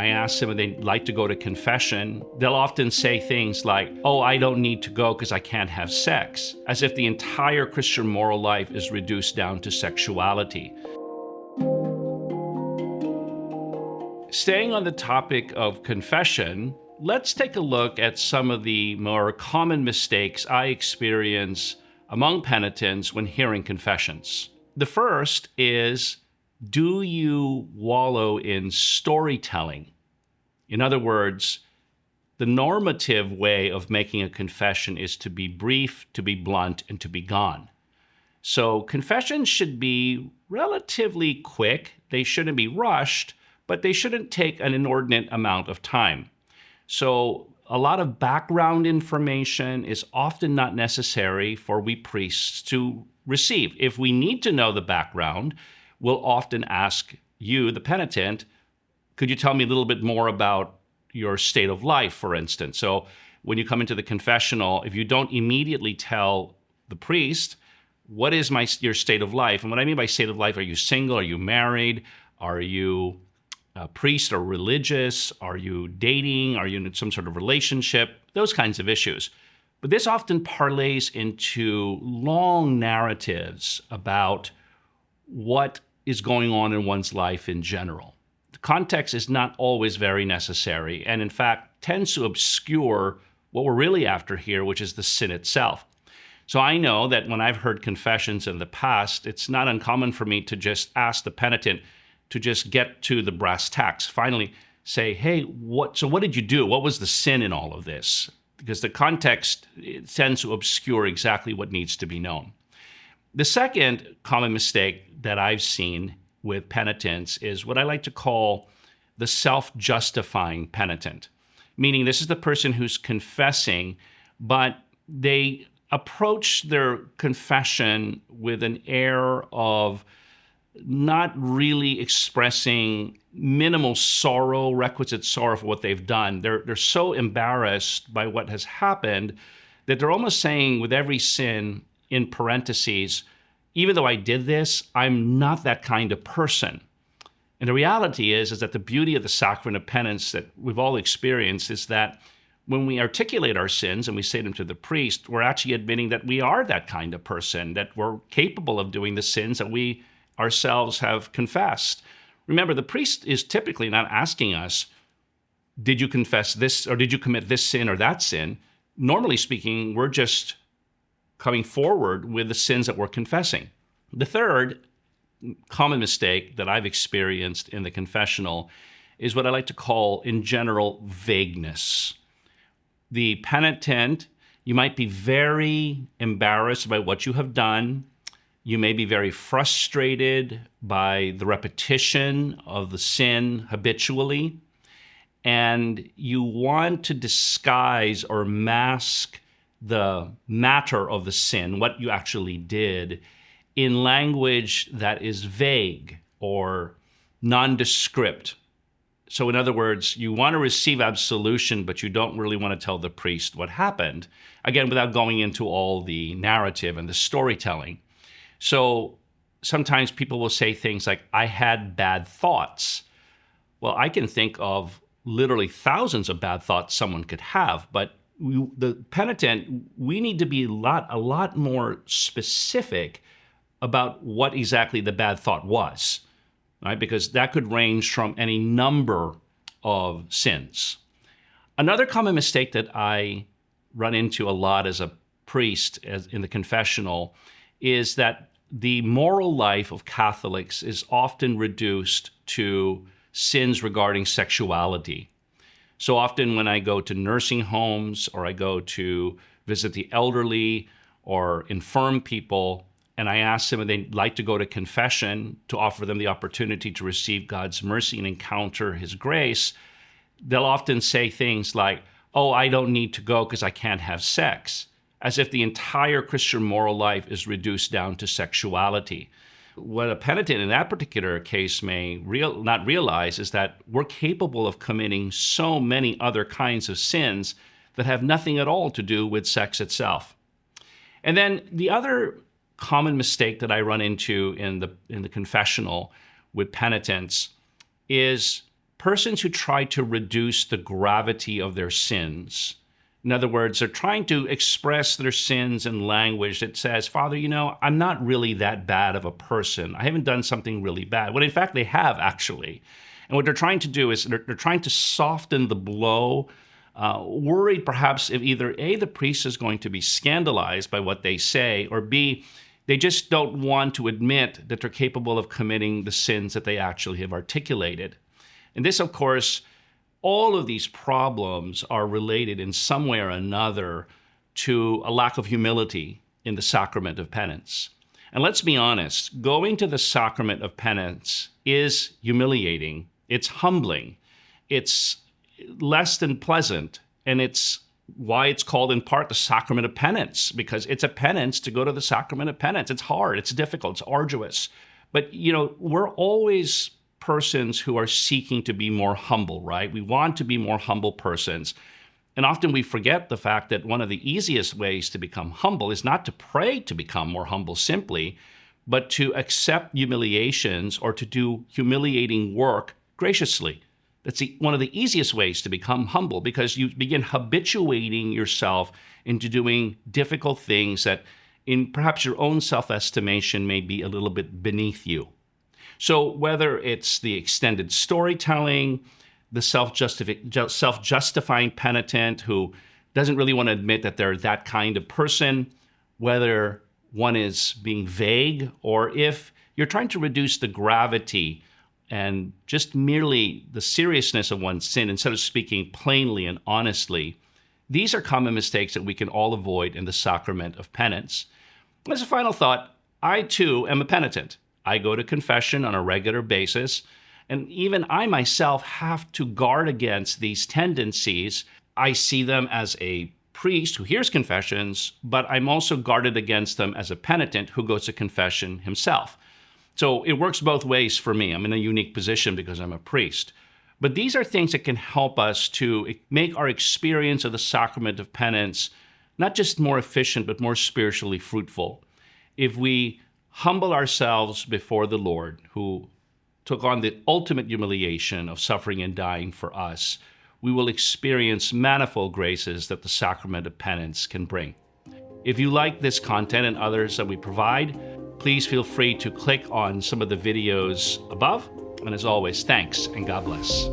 I ask them if they'd like to go to confession. They'll often say things like, oh, I don't need to go because I can't have sex, as if the entire Christian moral life is reduced down to sexuality. Staying on the topic of confession, let's take a look at some of the more common mistakes I experience among penitents when hearing confessions. The first is, do you wallow in storytelling? In other words, the normative way of making a confession is to be brief, to be blunt, and to be gone. So confessions should be relatively quick. They shouldn't be rushed, but they shouldn't take an inordinate amount of time. So a lot of background information is often not necessary for we priests to receive. If we need to know the background, we'll often ask you, the penitent, could you tell me a little bit more about your state of life, for instance? So when you come into the confessional, if you don't immediately tell the priest, what is your state of life? And what I mean by state of life, are you single? Are you married? Are you a priest or religious? Are you dating? Are you in some sort of relationship? Those kinds of issues. But this often parlays into long narratives about what is going on in one's life in general. The context is not always very necessary, and in fact tends to obscure what we're really after here, which is the sin itself. So I know that when I've heard confessions in the past, it's not uncommon for me to just ask the penitent to just get to the brass tacks. Finally say, hey, what did you do? What was the sin in all of this? Because the context tends to obscure exactly what needs to be known. The second common mistake that I've seen with penitents is what I like to call the self-justifying penitent. Meaning this is the person who's confessing, but they approach their confession with an air of not really expressing minimal sorrow, requisite sorrow for what they've done. They're so embarrassed by what has happened that they're almost saying with every sin, in parentheses, even though I did this, I'm not that kind of person. And the reality is that the beauty of the Sacrament of Penance that we've all experienced is that when we articulate our sins and we say them to the priest, we're actually admitting that we are that kind of person, that we're capable of doing the sins that we ourselves have confessed. Remember, the priest is typically not asking us, did you confess this or did you commit this sin or that sin? Normally speaking, we're just coming forward with the sins that we're confessing. The third common mistake that I've experienced in the confessional is what I like to call, in general, vagueness. The penitent, you might be very embarrassed by what you have done. You may be very frustrated by the repetition of the sin habitually, and you want to disguise or mask the matter of the sin, what you actually did, in language that is vague or nondescript. So in other words, you want to receive absolution, but you don't really want to tell the priest what happened. Again, without going into all the narrative and the storytelling. So sometimes people will say things like, I had bad thoughts. Well, I can think of literally thousands of bad thoughts someone could have, but the penitent, we need to be a lot more specific about what exactly the bad thought was, right? Because that could range from any number of sins. Another common mistake that I run into a lot as a priest in the confessional is that the moral life of Catholics is often reduced to sins regarding sexuality. So often when I go to nursing homes or I go to visit the elderly or infirm people, and I ask them if they'd like to go to confession to offer them the opportunity to receive God's mercy and encounter His grace, they'll often say things like, oh, I don't need to go because I can't have sex, as if the entire Christian moral life is reduced down to sexuality. What a penitent in that particular case may not realize is that we're capable of committing so many other kinds of sins that have nothing at all to do with sex itself. And then the other common mistake that I run into in the confessional with penitents is persons who try to reduce the gravity of their sins. In other words, they're trying to express their sins in language that says, Father, I'm not really that bad of a person. I haven't done something really bad. When in fact, they have actually. And what they're trying to do is they're trying to soften the blow, worried perhaps if either A, the priest is going to be scandalized by what they say, or B, they just don't want to admit that they're capable of committing the sins that they actually have articulated. And this, of course, all of these problems are related in some way or another to a lack of humility in the sacrament of penance. And let's be honest, going to the sacrament of penance is humiliating. It's humbling. It's less than pleasant. And it's why it's called in part the sacrament of penance, because it's a penance to go to the sacrament of penance. It's hard, it's difficult, it's arduous. But, we're always persons who are seeking to be more humble, right? We want to be more humble persons. And often we forget the fact that one of the easiest ways to become humble is not to pray to become more humble simply, but to accept humiliations or to do humiliating work graciously. That's one of the easiest ways to become humble, because you begin habituating yourself into doing difficult things that in perhaps your own self-estimation may be a little bit beneath you. So whether it's the extended storytelling, the self-justifying penitent who doesn't really want to admit that they're that kind of person, whether one is being vague, or if you're trying to reduce the gravity and just merely the seriousness of one's sin instead of speaking plainly and honestly, these are common mistakes that we can all avoid in the sacrament of penance. As a final thought, I too am a penitent. I go to confession on a regular basis, and even I myself have to guard against these tendencies. I see them as a priest who hears confessions, but I'm also guarded against them as a penitent who goes to confession himself. So it works both ways for me. I'm in a unique position because I'm a priest. But these are things that can help us to make our experience of the sacrament of penance not just more efficient, but more spiritually fruitful. If we humble ourselves before the Lord, who took on the ultimate humiliation of suffering and dying for us, we will experience manifold graces that the sacrament of penance can bring. If you like this content and others that we provide, please feel free to click on some of the videos above. And as always, thanks and God bless.